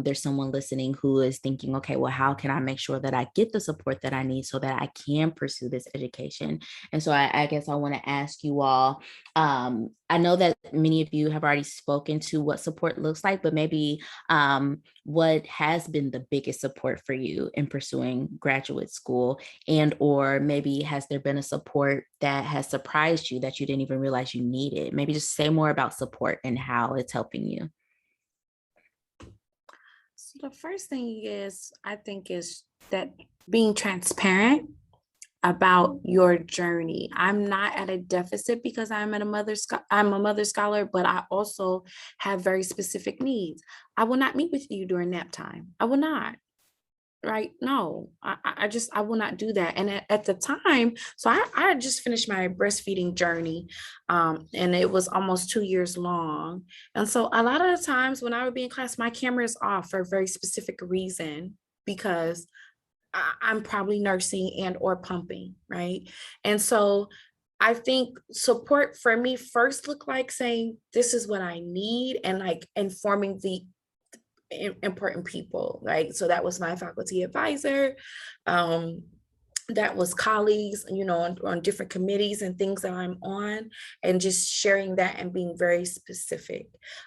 there's someone listening who is thinking, okay, well, how can I make sure that I get the support that I need so that I can pursue this education? And so I guess I want to ask you all, I know that many of you have already spoken to what support looks like, but maybe what has been the biggest support for you in pursuing graduate school, and or maybe has there been a support that has surprised you that you didn't even realize you needed? Maybe just say more about support and how it's helping you. So the first thing I think is that being transparent about your journey. I'm not at a deficit because I'm a mother scholar, but I also have very specific needs. I will not meet with you during nap time. I will not. Right? No, I will not do that. And at the time, so I just finished my breastfeeding journey, and it was almost 2 years long. And so a lot of the times when I would be in class, my camera is off for a very specific reason, because I'm probably nursing and or pumping, right? And so I think support for me first looked like saying, this is what I need, and like informing the important people, right? So that was my faculty advisor. That was colleagues, on different committees and things that I'm on, and just sharing that and being very specific.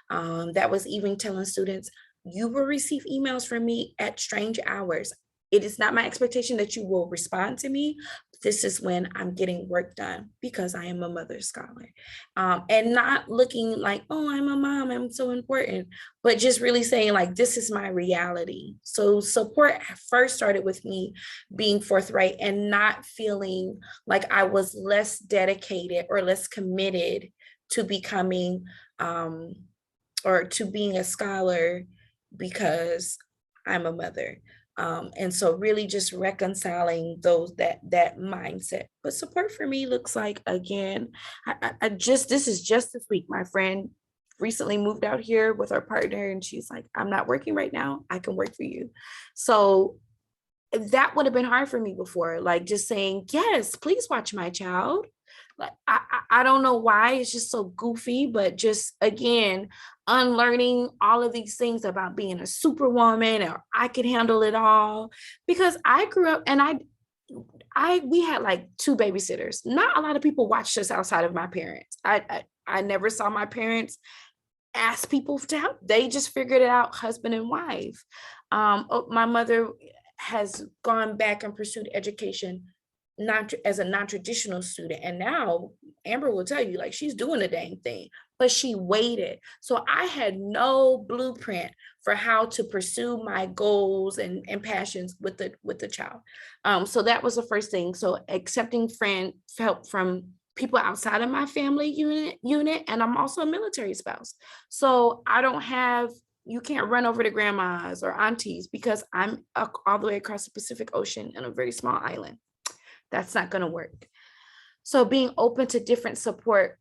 That was even telling students, you will receive emails from me at strange hours. It is not my expectation that you will respond to me. This is when I'm getting work done because I am a mother scholar. And not looking like, oh, I'm a mom, I'm so important, but just really saying like, this is my reality. So support first started with me being forthright and not feeling like I was less dedicated or less committed to becoming or to being a scholar because I'm a mother. And so really just reconciling that mindset. But support for me looks like, again, this is just this week. My friend recently moved out here with her partner, and she's like, I'm not working right now, I can work for you. So that would have been hard for me before, like just saying, yes, please watch my child. Like, I don't know why, it's just so goofy, but just again, unlearning all of these things about being a superwoman or I could handle it all. Because I grew up and we had like 2 babysitters. Not a lot of people watched us outside of my parents. I never saw my parents ask people to help. They just figured it out, husband and wife. My mother has gone back and pursued education not as a non-traditional student. And now Amber will tell you, like, she's doing a dang thing, but she waited. So I had no blueprint for how to pursue my goals and passions with the child. So that was the first thing. So accepting help from people outside of my family unit, and I'm also a military spouse. So you can't run over to grandmas or aunties because I'm all the way across the Pacific Ocean in a very small island. That's not going to work. So being open to different support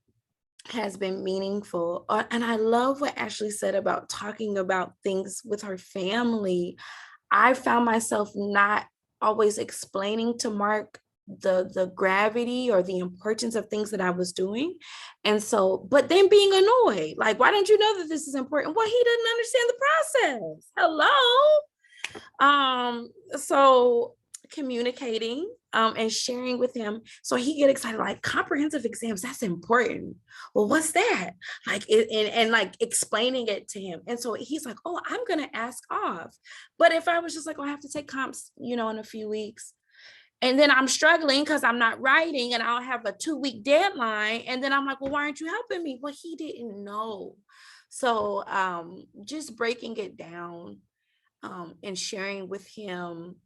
has been meaningful. And I love what Ashley said about talking about things with her family. I found myself not always explaining to Mark the gravity or the importance of things that I was doing. And so, but then being annoyed, like, why don't you know that this is important? Well, he didn't understand the process. Hello. So communicating and sharing with him, so he get excited, like, comprehensive exams, that's important. Well, what's that? Like, and like explaining it to him. And so he's like, oh, I'm gonna ask off. But if I was just like, oh, I have to take comps, in a few weeks, and then I'm struggling because I'm not writing and I'll have a 2-week deadline, and then I'm like, well, why aren't you helping me? Well, he didn't know. So just breaking it down and sharing with him.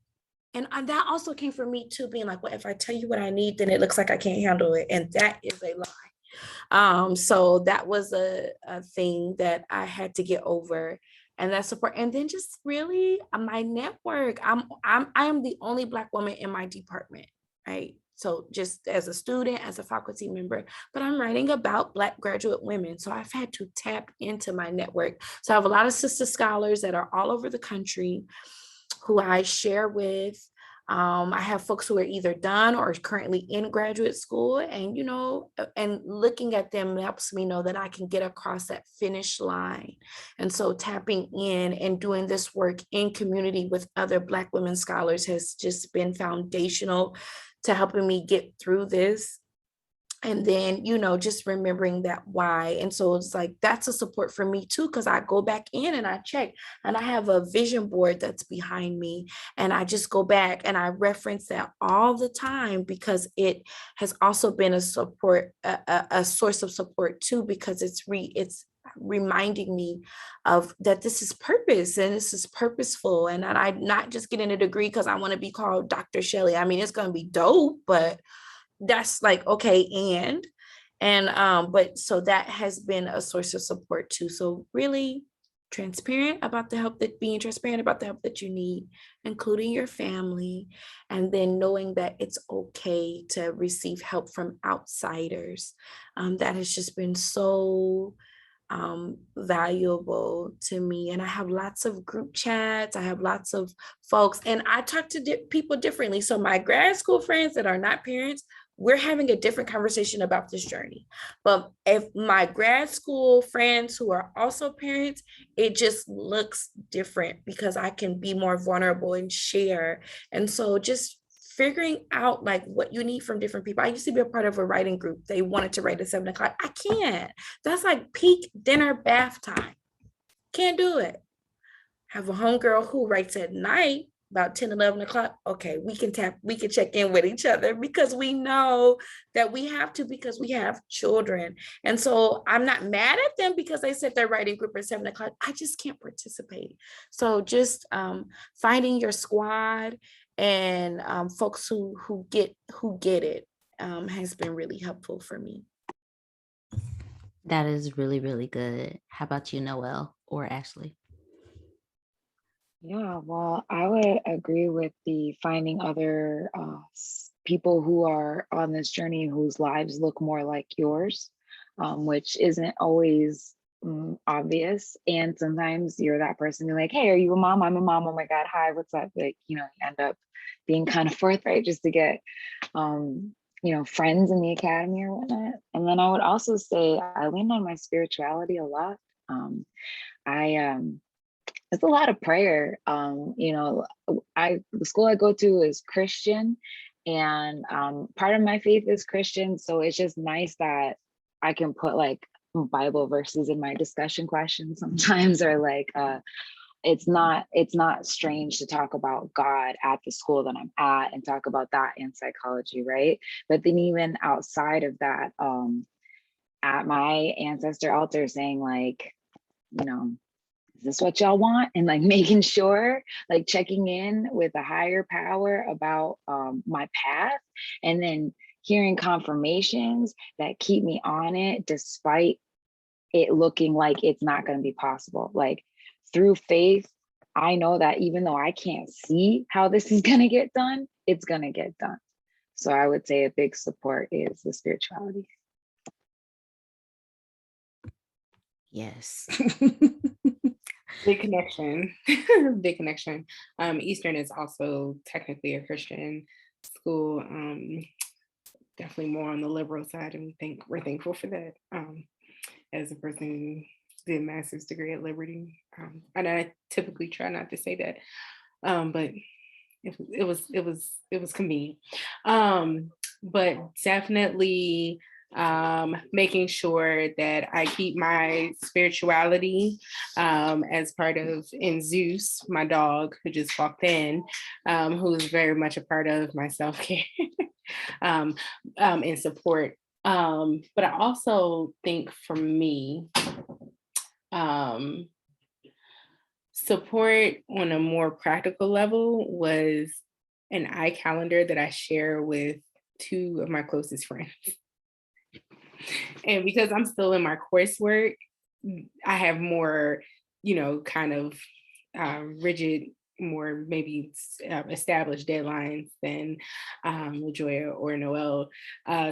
And that also came from me too, being like, well, if I tell you what I need, then it looks like I can't handle it. And that is a lie. So that was a thing that I had to get over, and that support. And then just really my network. I am the only Black woman in my department, right? So just as a student, as a faculty member, but I'm writing about Black graduate women. So I've had to tap into my network. So I have a lot of sister scholars that are all over the country who I share with. I have folks who are either done or currently in graduate school, and and looking at them helps me know that I can get across that finish line. And so tapping in and doing this work in community with other Black women scholars has just been foundational to helping me get through this. And then, just remembering that why. And so it's like, that's a support for me too, because I go back in and I check, and I have a vision board that's behind me. And I just go back and I reference that all the time, because it has also been a support, a source of support too, because it's reminding me of that this is purpose and this is purposeful. And that I'm not just getting a degree because I want to be called Dr. Shelley. I mean, it's going to be dope, but that's like, okay. But so that has been a source of support too. So really transparent about the help that being transparent about the help that you need, including your family, and then knowing that it's okay to receive help from outsiders. That has just been so valuable to me. And I have lots of group chats. I have lots of folks, and I talk to people differently. So my grad school friends that are not parents, we're having a different conversation about this journey. But if my grad school friends who are also parents, it just looks different because I can be more vulnerable and share. And so just figuring out like what you need from different people. I used to be a part of a writing group. They wanted to write at 7 o'clock. I can't. That's like peak dinner bath time. Can't do it. Have a homegirl who writes at night about 10, 11 o'clock. Okay, we can check in with each other because we know that we have to, because we have children. And so I'm not mad at them because they set their writing group at 7 o'clock. I just can't participate. So just finding your squad and folks who get it has been really helpful for me. That is really, really good. How about you, Noelle or Ashley? Yeah, well, I would agree with the finding other people who are on this journey whose lives look more like yours, which isn't always obvious. And sometimes you're that person who's like, hey, are you a mom? I'm a mom. Oh my God, hi, what's up? Like, you end up being kind of forthright just to get, friends in the academy or whatnot. And then I would also say I lean on my spirituality a lot. It's a lot of prayer. The school I go to is Christian, and part of my faith is Christian. So it's just nice that I can put like Bible verses in my discussion questions sometimes, or like it's not strange to talk about God at the school that I'm at and talk about that in psychology, right? But then even outside of that, at my ancestor altar, saying like, is this what y'all want? And like making sure, like checking in with a higher power about my path, and then hearing confirmations that keep me on it despite it looking like it's not going to be possible. Like through faith, I know that even though I can't see how this is going to get done, it's going to get done. So I would say a big support is the spirituality. Yes. Big connection. Big connection. Eastern is also technically a Christian school. Definitely more on the liberal side, and we're thankful for that. As a person who did a master's degree at Liberty, and I typically try not to say that, but it was convenient. But definitely making sure that I keep my spirituality as part of, in Zeus, my dog who just walked in, who is very much a part of my self-care and support. But I also think for me, support on a more practical level was an iCalendar that I share with two of my closest friends. And because I'm still in my coursework, I have more, kind of rigid more maybe established deadlines than LaJoya or Noelle.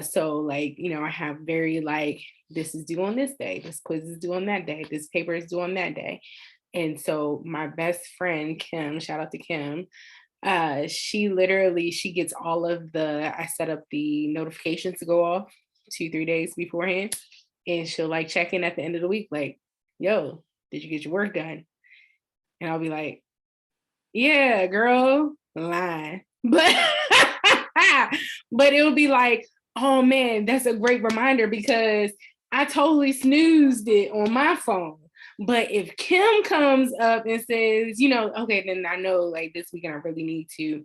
So like, I have very like, this is due on this day, this quiz is due on that day, this paper is due on that day. And so my best friend, Kim, shout out to Kim, she gets all of I set up the notifications to go off 2-3 days beforehand. And she'll like check in at the end of the week, like, yo, did you get your work done? And I'll be like, yeah, girl, lying. But but it'll be like, oh man, that's a great reminder because I totally snoozed it on my phone. But if Kim comes up and says, okay, then I know like this weekend I really need to.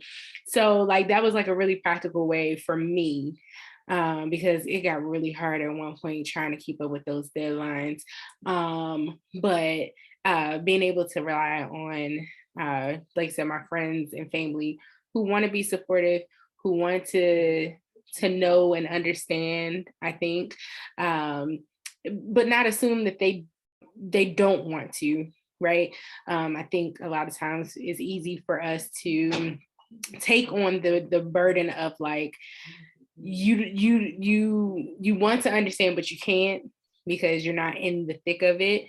So like that was like a really practical way for me, because it got really hard at one point trying to keep up with those deadlines. But being able to rely on, like I said, my friends and family who want to be supportive, who want to know and understand, I think, but not assume that they don't want to, right? I think a lot of times it's easy for us to take on the burden of like, you want to understand, but you can't because you're not in the thick of it.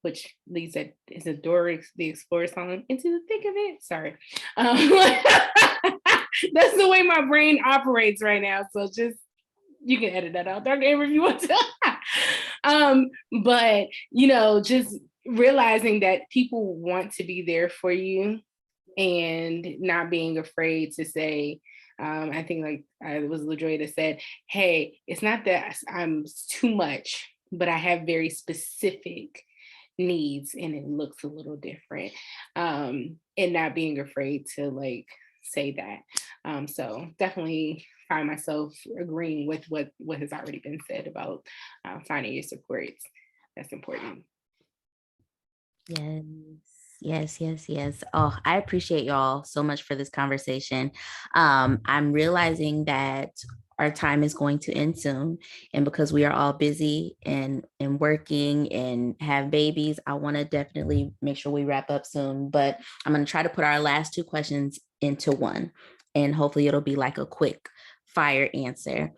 Which leads that is a Dora the Explorer song, Into the Thick of It. Sorry. That's the way my brain operates right now. So just, you can edit that out, Dr. Amber, if you want to. But, just realizing that people want to be there for you and not being afraid to say, I think like it was LaJoya that said, hey, it's not that I'm too much, but I have very specific needs and it looks a little different. And not being afraid to like say that. So definitely find myself agreeing with what has already been said about finding your supports. That's important. Yes. Oh, I appreciate y'all so much for this conversation. I'm realizing that our time is going to end soon. And because we are all busy and working and have babies, I want to definitely make sure we wrap up soon. But I'm going to try to put our last two questions into one. And hopefully it'll be like a quick fire answer.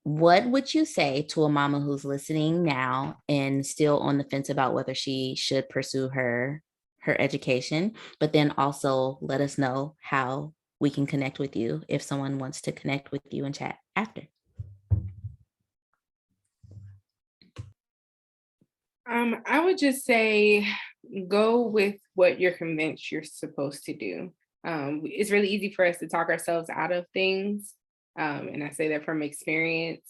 What would you say to a mama who's listening now and still on the fence about whether she should pursue her education, but then also let us know how we can connect with you if someone wants to connect with you and chat after? I would just say go with what you're convinced you're supposed to do. It's really easy for us to talk ourselves out of things. And I say that from experience.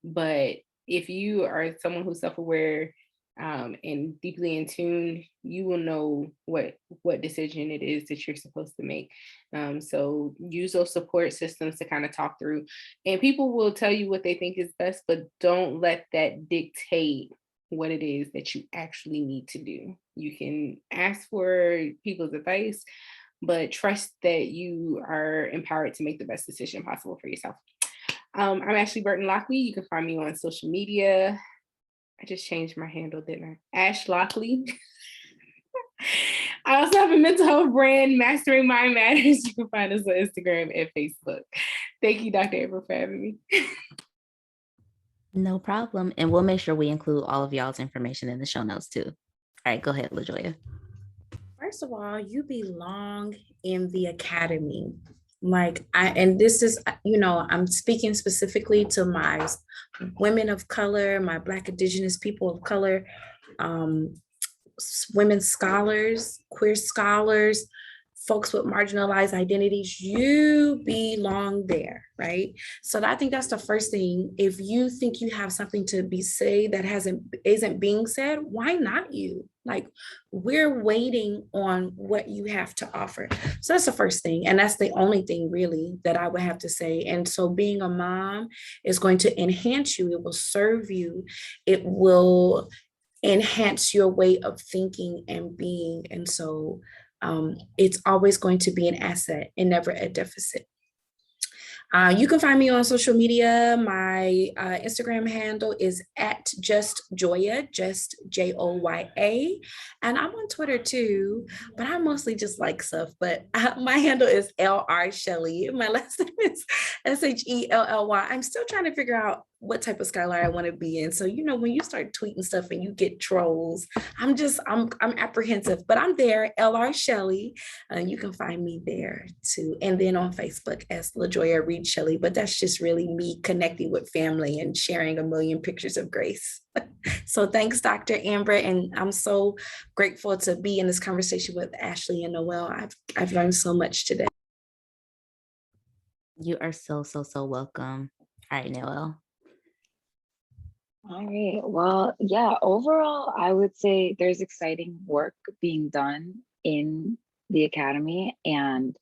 But if you are someone who's self-aware and deeply in tune, you will know what decision it is that you're supposed to make. So use those support systems to kind of talk through. And people will tell you what they think is best, but don't let that dictate what it is that you actually need to do. You can ask for people's advice, but trust that you are empowered to make the best decision possible for yourself. I'm Ashley Burton Lockley. You can find me on social media. I just changed my handle, didn't I? Ash Lockley. I also have a mental health brand, Mastering Mind Matters. You can find us on Instagram and Facebook. Thank you, Dr. April, for having me. No problem. And we'll make sure we include all of y'all's information in the show notes too. All right, go ahead, LaJoya. First of all, you belong in the academy. And this is, I'm speaking specifically to my women of color, my Black, Indigenous people of color, women scholars, queer scholars, folks with marginalized identities. You belong there, right? So I think that's the first thing. If you think you have something to be said that isn't being said, why not you? Like, we're waiting on what you have to offer. So that's the first thing. And that's the only thing really that I would have to say. And so being a mom is going to enhance you. It will serve you. It will enhance your way of thinking and being. And so it's always going to be an asset and never a deficit. You can find me on social media. My Instagram handle is at just Joya, just Joya. And I'm on Twitter too, but I mostly just like stuff. But my handle is LR Shelley. My last name is SHELLY. I'm still trying to figure out what type of Skylar I want to be in. So, when you start tweeting stuff and you get trolls, I'm apprehensive, but I'm there, LR Shelley. You can find me there too. And then on Facebook as LaJoya Reed Shelley, but that's just really me connecting with family and sharing a million pictures of grace. So thanks, Dr. Amber. And I'm so grateful to be in this conversation with Ashley and Noel. I've learned so much today. You are so welcome. All right, Noel. All right. Well, yeah, overall, I would say there's exciting work being done in the academy, and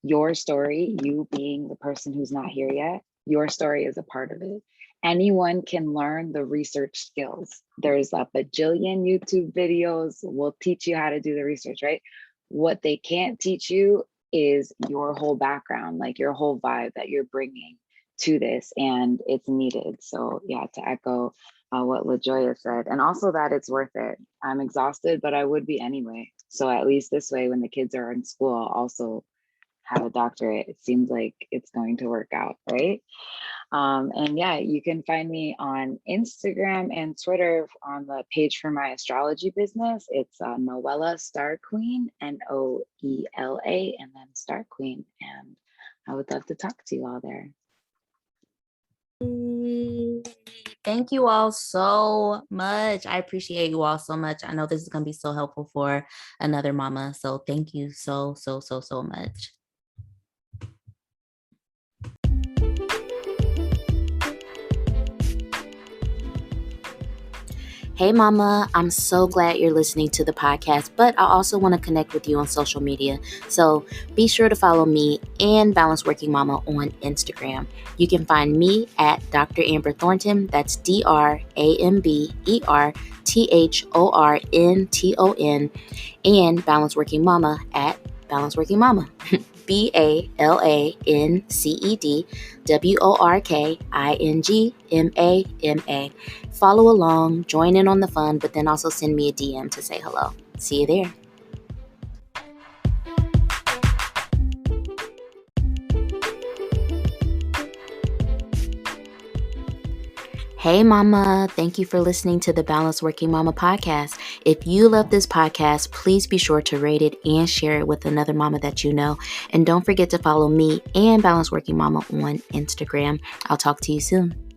your story, you being the person who's not here yet, your story is a part of it. Anyone can learn the research skills. There's a bajillion YouTube videos will teach you how to do the research, right? What they can't teach you is your whole background, like your whole vibe that you're bringing to this, and it's needed. So yeah, to echo what LaJoya said, and also that it's worth it. I'm exhausted, but I would be anyway. So at least this way, when the kids are in school, I'll also have a doctorate. It seems like it's going to work out, right? And yeah, you can find me on Instagram and Twitter on the page for my astrology business. It's Noella Star Queen, Noela, and then Star Queen. And I would love to talk to you all there. Thank you all so much. I appreciate you all so much. I know this is going to be so helpful for another mama. So thank you so much. Hey mama, I'm so glad you're listening to the podcast, but I also want to connect with you on social media. So be sure to follow me and Balanced Working Mama on Instagram. You can find me at Dr. Amber Thornton. That's DrAmberThornton, and Balanced Working Mama at Balanced Working Mama. BALANCEDWORKINGMAMA. Follow along, join in on the fun, but then also send me a DM to say hello. See you there. Hey mama, thank you for listening to the Balanced Working Mama podcast. If you love this podcast, please be sure to rate it and share it with another mama that you know. And don't forget to follow me and Balanced Working Mama on Instagram. I'll talk to you soon.